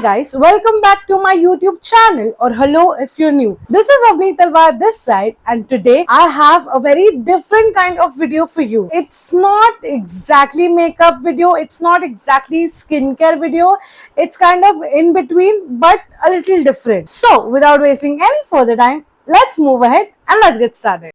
guys, welcome back to my YouTube channel, or hello if you're new. This is Avneet Talwar this side, and today I have a very different kind of video for you. It's not exactly makeup video, it's not exactly skincare video, it's kind of in between but a little different. So without wasting any further time, let's move ahead and let's get started.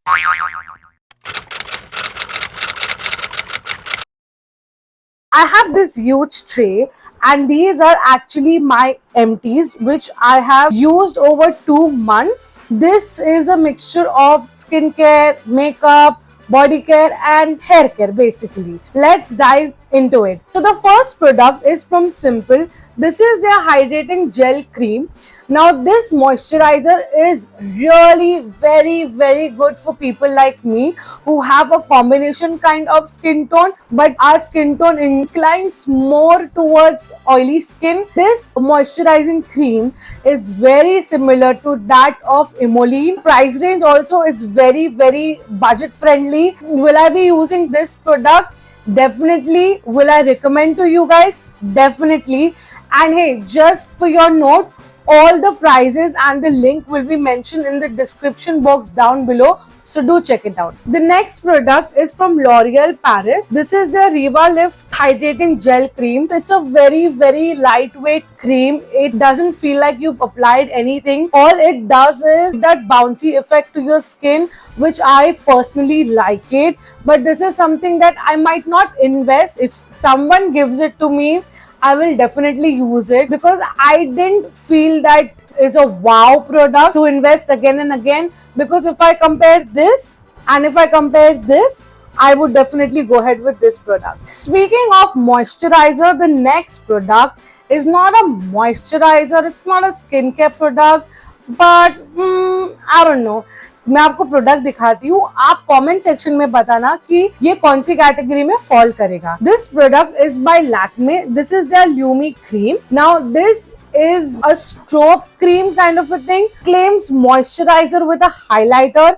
I have this huge tray and these are actually my empties which I have used over 2 months. This is a mixture of skincare, makeup, body care and hair care basically. Let's dive into it. So the first product is from Simple. This is their hydrating gel cream. Now this moisturizer is really very good for people like me who have a combination kind of skin tone, but our skin tone inclines more towards oily skin. This moisturizing cream is very similar to that of Emollient. Price range also is very budget friendly. Will I be using this product? Definitely. Will I recommend to you guys? Definitely. And hey, just for your note, all the prices and the link will be mentioned in the description box down below, so do check it out. The next product is from L'Oreal Paris. This is the Riva Lift Hydrating Gel Cream. It's a very lightweight cream. It doesn't feel like you've applied anything. All it does is that bouncy effect to your skin, which I personally like it. But this is something that I might not invest. If someone gives it to me, I will definitely use it because I didn't feel that is a wow product to invest again and again. Because if I compare this and if I compare this, I would definitely go ahead with this product. Speaking of moisturizer, the next product is not a moisturizer, it's not a skincare product, but I don't know. मैं आपको product दिखाती हूँ, आप comment section में बताना कि ये कौन सी कैटेगरी में फॉल करेगा. This product is by Lakme. This is their Lumi cream. Now this is a strobe cream kind of a thing. Claims moisturizer with a highlighter.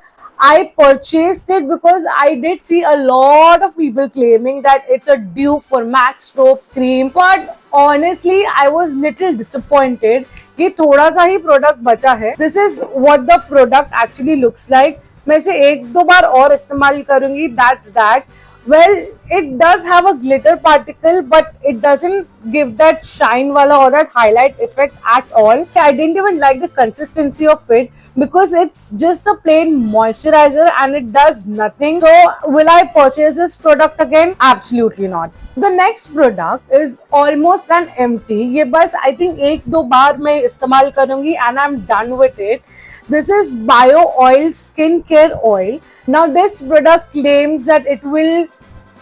I purchased it because I did see a lot of people claiming that it's a dupe for MAC strobe cream, but honestly I was little disappointed कि थोड़ा सा ही product बचा है. This is what the product actually looks like. मैं इसे 1-2 बार और इस्तेमाल करूंगी. That's that. Well, it does have a glitter particle, but it doesn't give that shine wala or that highlight effect at all. I didn't even like the consistency of it because it's just a plain moisturizer and it does nothing. So, will I purchase this product again? Absolutely not. The next product is almost an empty. ये बस I think 1-2 बार मैं इस्तेमाल करूंगी and I'm done with it. This is Bio Oil Skincare Oil. Now this product claims that it will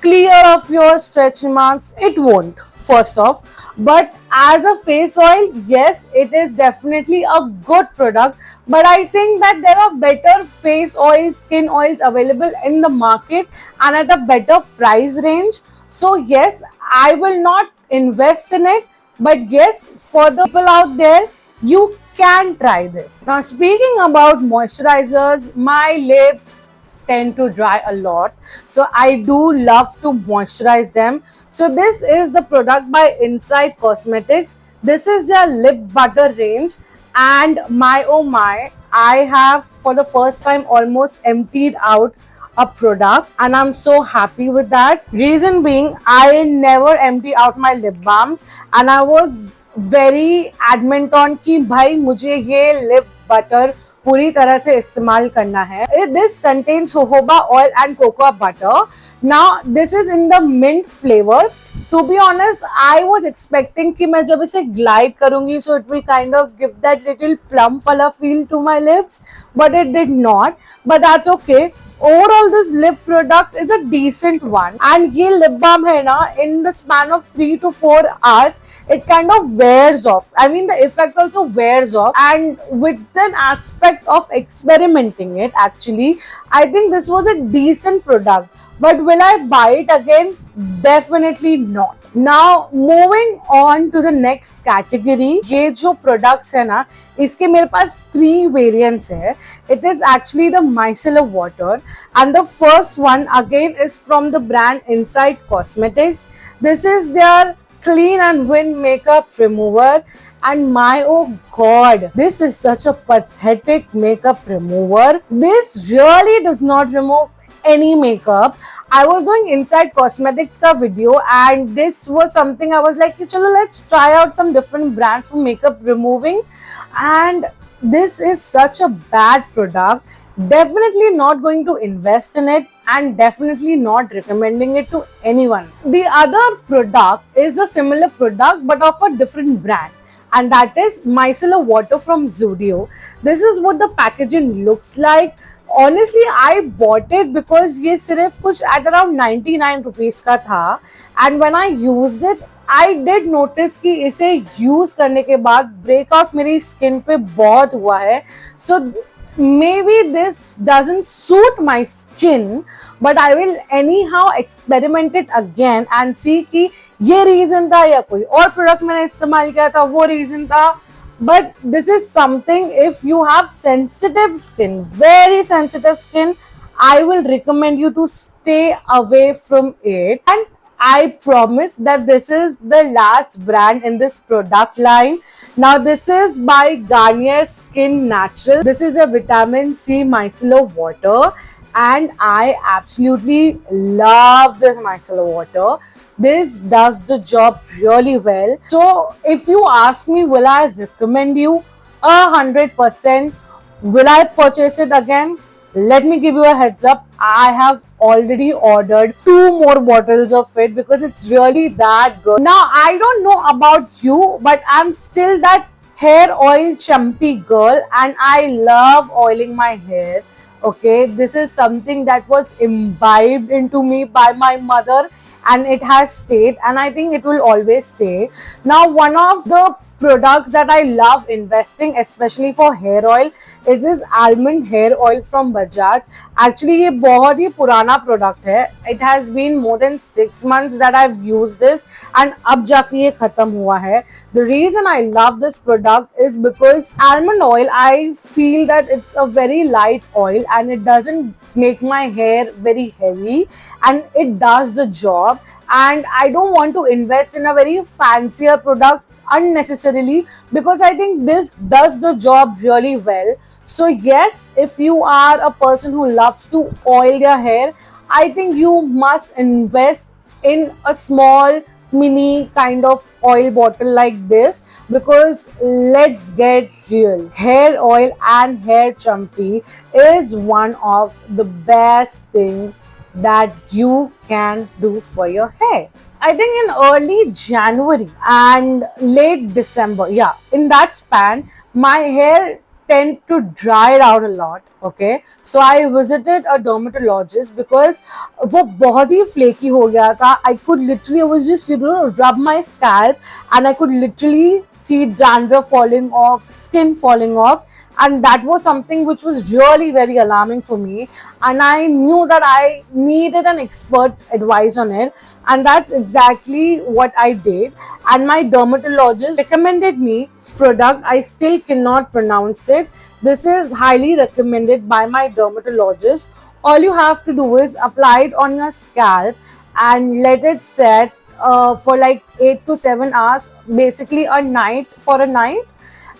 clear off your stretch marks. It won't, first off. But as a face oil, yes, it is definitely a good product. But I think that there are better face oils, skin oils available in the market and at a better price range. So yes, I will not invest in it. But yes, for the people out there, you can try this. Now speaking about moisturizers, my lips tend to dry a lot, so I do love to moisturize them. So this is the product by Inside Cosmetics. This is their lip butter range, and my oh my, I have for the first time almost emptied out a product and I'm so happy with that. Reason being, I never empty out my lip balms and I was very adamant on कि भाई मुझे ये lip butter पूरी तरह से इस्तेमाल करना है. This contains jojoba oil and cocoa butter. Now this is in the mint flavor. To be honest, I was expecting कि मैं जब इसे glide करूंगी so it will kind of give that little plump वाला feel to my lips, but it did not. But that's okay. Overall, this lip product is a decent one, and ये lip balm है ना, in the span of 3 to 4 hours, it kind of wears off. I mean, the effect also wears off, and with an aspect of experimenting it, actually, I think this was a decent product. But will I buy it again? Definitely not. Now moving on to the next category. ये जो products है ना, इसके मेरे पास 3 variants है. It is actually the micellar water, and the first one again is from the brand Inside Cosmetics. This is their clean and win makeup remover, And my oh god, this is such a pathetic makeup remover. This really does not remove any makeup. I was doing Inside Cosmetics ka video, and this was something I was like, chalo, let's try out some different brands for makeup removing. And this is such a bad product. Definitely not going to invest in it, and definitely not recommending it to anyone. The other product is a similar product but of a different brand, and that is micellar water from Zudio. This is what the packaging looks like. Honestly, I bought it because ये सिर्फ कुछ at around 99 rupees का था, and when I used it, I did notice कि इसे use करने के बाद breakout मेरी skin पे बहुत हुआ है. So maybe this doesn't suit my skin, but I will anyhow experiment it again and see कि ये reason था या कोई और product मैंने इस्तेमाल किया था वो reason था. But this is something, if you have sensitive skin, very sensitive skin, I will recommend you to stay away from it. And I promise that this is the last brand in this product line. Now this is by Garnier Skin Natural. This is a vitamin C micellar water, and I absolutely love this micellar water. This does the job really well. So if you ask me, will I recommend you 100%? Will I purchase it again? Let me give you a heads up. I have already ordered 2 more bottles of it because it's really that good. Now I don't know about you, but I'm still that hair oil chumpy girl, and I love oiling my hair. Okay, this is something that was imbibed into me by my mother, and it has stayed, and I think it will always stay. Now one of the products that I love investing, especially for hair oil, is this almond hair oil from Bajaj. Actually ये बहुत ही पुराना product है. It has been more than 6 months that I've used this, and अब जाके ये खत्म हुआ है. The reason I love this product is because almond oil, I feel that it's a very light oil and it doesn't make my hair very heavy, and it does the job. And I don't want to invest in a very fancier product unnecessarily, because I think this does the job really well. So yes, if you are a person who loves to oil their hair, I think you must invest in a small mini kind of oil bottle like this, because let's get real, hair oil and hair champy is one of the best thing that you can do for your hair. I think in early January and late December, yeah, in that span, my hair tend to dry out a lot. Okay, so I visited a dermatologist because वो बहुत ही flaky हो गया था. I could literally, I was just rub my scalp, and I could literally see dandruff falling off, skin falling off, and that was something which was really very alarming for me, and I knew that I needed an expert advice on it, and that's exactly what I did. And my dermatologist recommended me product. I still cannot pronounce it. This is highly recommended by my dermatologist. All you have to do is apply it on your scalp and let it set for like 8 to 7 hours, basically a night, for a night,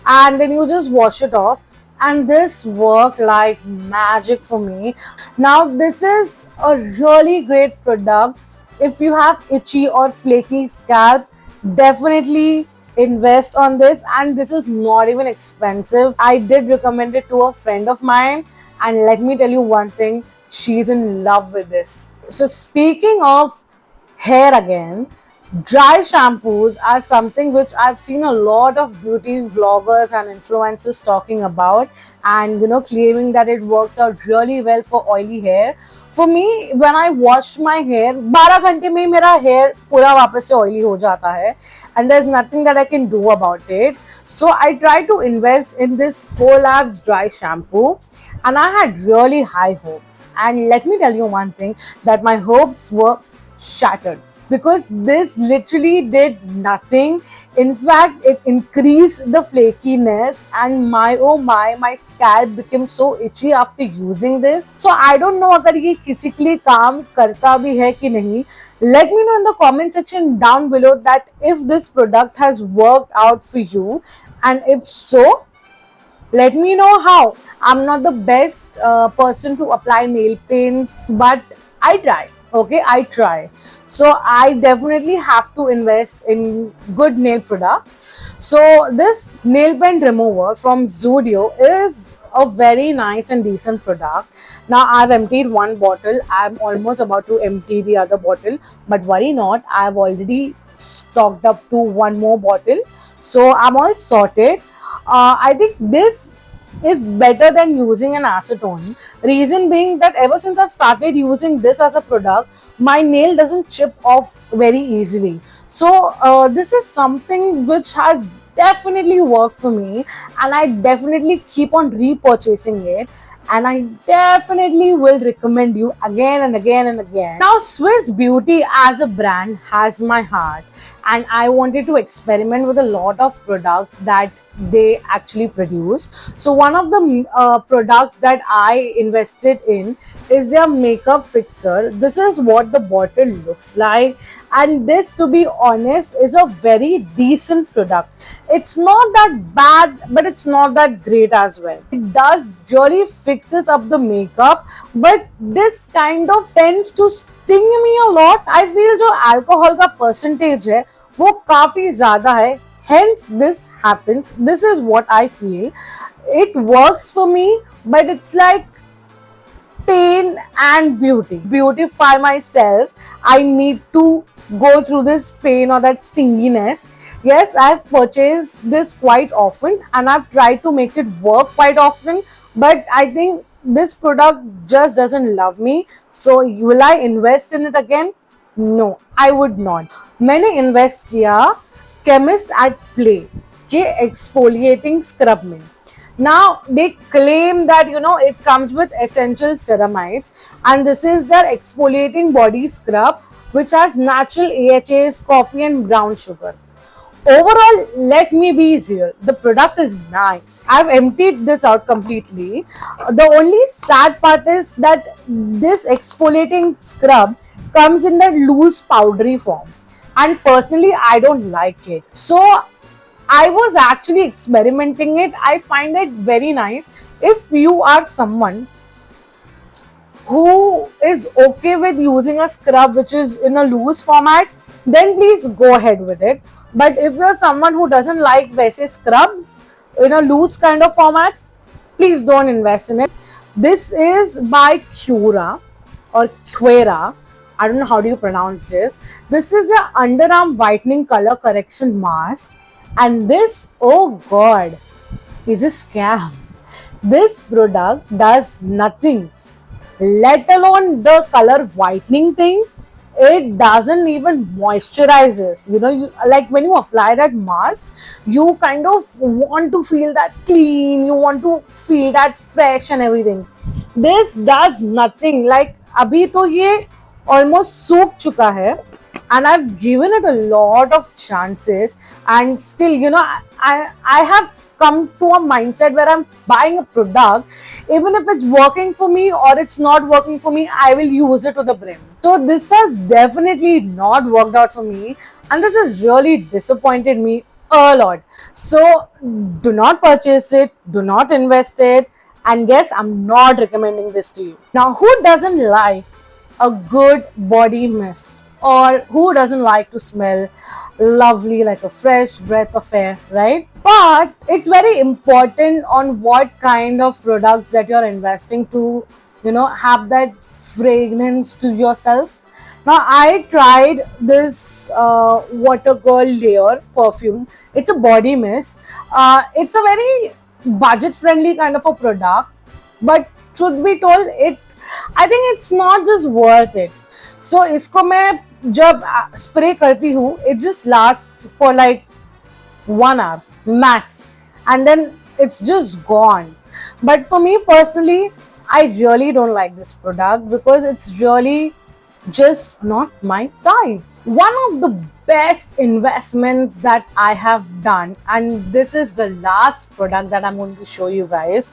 and then you just wash it off, and this worked like magic for me. Now this is a really great product. If you have itchy or flaky scalp, definitely invest on this, and this is not even expensive. I did recommend it to a friend of mine, and let me tell you one thing, she's in love with this. So speaking of hair again, dry shampoos are something which I've seen a lot of beauty vloggers and influencers talking about, and claiming that it works out really well for oily hair. For me, when I wash my hair, 12 घंटे में मेरा hair पूरा वापस से oily हो जाता है, and there's nothing that I can do about it. So I try to invest in this Colab's dry shampoo, and I had really high hopes. And let me tell you one thing, that my hopes were shattered, because this literally did nothing. In fact, it increased the flakiness, and my oh my scalp became so itchy after using this. So I don't know अगर ये किसी के लिए काम करता भी है कि नहीं. Let me know in the comment section down below that if this product has worked out for you, and if so, let me know how. I'm not the best person to apply nail paints, but I try. Okay, I try. So I definitely have to invest in good nail products. So this nail paint remover from Zudio is a very nice and decent product. Now I've emptied one bottle. I'm almost about to empty the other bottle, but worry not. I've already stocked up to one more bottle. So I'm all sorted. I think this is better than using an acetone. Reason being that ever since I've started using this as a product, my nail doesn't chip off very easily. So this is something which has definitely worked for me, and I definitely keep on repurchasing it, and I definitely will recommend you again and again and again. Now Swiss Beauty as a brand has my heart, and I wanted to experiment with a lot of products that they actually produce. So one of the products that I invested in is their makeup fixer. This is what the bottle looks like, and this, to be honest, is a very decent product. It's not that bad, but it's not that great as well. It does really fixes up the makeup, but this kind of tends to sting me a lot. I feel जो alcohol का percentage है वो काफी ज्यादा है, hence this happens. This is what I feel. It works for me, but it's like pain and beautify myself. I need to go through this pain or that stinginess. Yes, I've purchased this quite often, and I've tried to make it work quite often, but I think this product just doesn't love me. So will I invest in it again? No, I would not. मैंने invest किया Chemist at Play के exfoliating scrub में. Now they claim that it comes with essential ceramides, and this is their exfoliating body scrub which has natural AHAs, coffee and brown sugar. Overall, let me be real, the product is nice. I've emptied this out completely. The only sad part is that this exfoliating scrub comes in that loose powdery form, and personally I don't like it. So I was actually experimenting it. I find it very nice. If you are someone who is okay with using a scrub which is in a loose format, then please go ahead with it. But if you're someone who doesn't like वैसे scrubs in a loose kind of format, please don't invest in it. This is by Cura or Quera. I don't know how do you pronounce this. This is the underarm whitening color correction mask, and this, oh god, is a scam. This product does nothing, let alone the color whitening thing. It doesn't even moisturizes. Like when you apply that mask, you kind of want to feel that clean, you want to feel that fresh and everything. This does nothing. Like अभी तो ये almost सूख चुका है, and I've given it a lot of chances, and still I have come to a mindset where I'm buying a product, even if it's working for me or it's not working for me, I will use it to the brim. So this has definitely not worked out for me, and this has really disappointed me a lot. So do not purchase it, do not invest it, and yes, I'm not recommending this to you. Now, who doesn't like a good body mist, or who doesn't like to smell lovely like a fresh breath of air, right? But it's very important on what kind of products that you're investing to have that fragrance to yourself. Now I tried this Water Girl Layer perfume. It's a body mist. It's a very budget friendly kind of a product, but truth be told, I think it's not just worth it. So इसको मैं जब spray करती हूँ, it just lasts for like 1 hour max, and then it's just gone. But for me personally, I really don't like this product because it's really just not my type. One of the best investments that I have done, and this is the last product that I'm going to show you guys,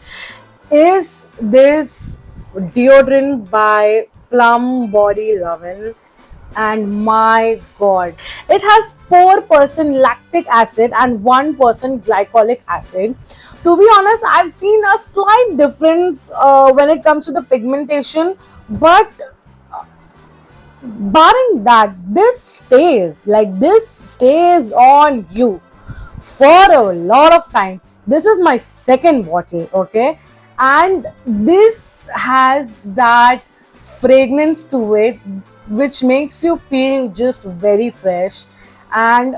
is this deodorant by Plum Body Lovin'. And my god, it has 4% lactic acid and 1% glycolic acid. To be honest, I've seen a slight difference when it comes to the pigmentation, but barring that, this stays on you for a lot of time. This is my second bottle, okay, and this has that fragrance to it which makes you feel just very fresh, and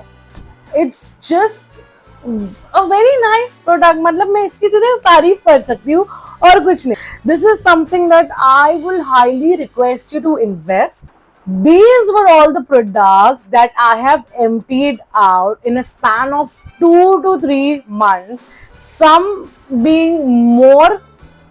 it's just a very nice product. मतलब मैं इसकी सिर्फ तारीफ कर सकती हूँ और कुछ नहीं. This is something that I will highly request you to invest. These were all the products that I have emptied out in a span of 2 to 3 months, some being more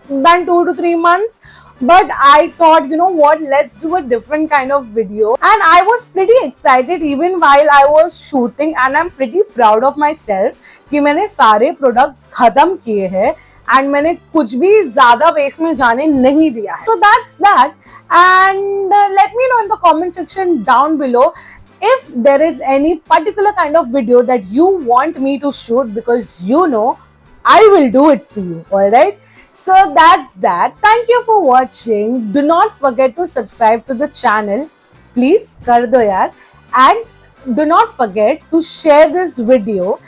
than 2 to 3 months. But I thought, you know what, let's do a different kind of video. And I was pretty excited even while I was shooting, and I'm pretty proud of myself कि मैंने सारे products खत्म किए हैं and मैंने कुछ भी ज़्यादा waste में जाने नहीं दिया है. So that's that. And let me know in the comment section down below if there is any particular kind of video that you want me to shoot, because you know I will do it for you. Alright. So that's that. Thank you for watching. Do not forget to subscribe to the channel. Please kar do yaar. And do not forget to share this video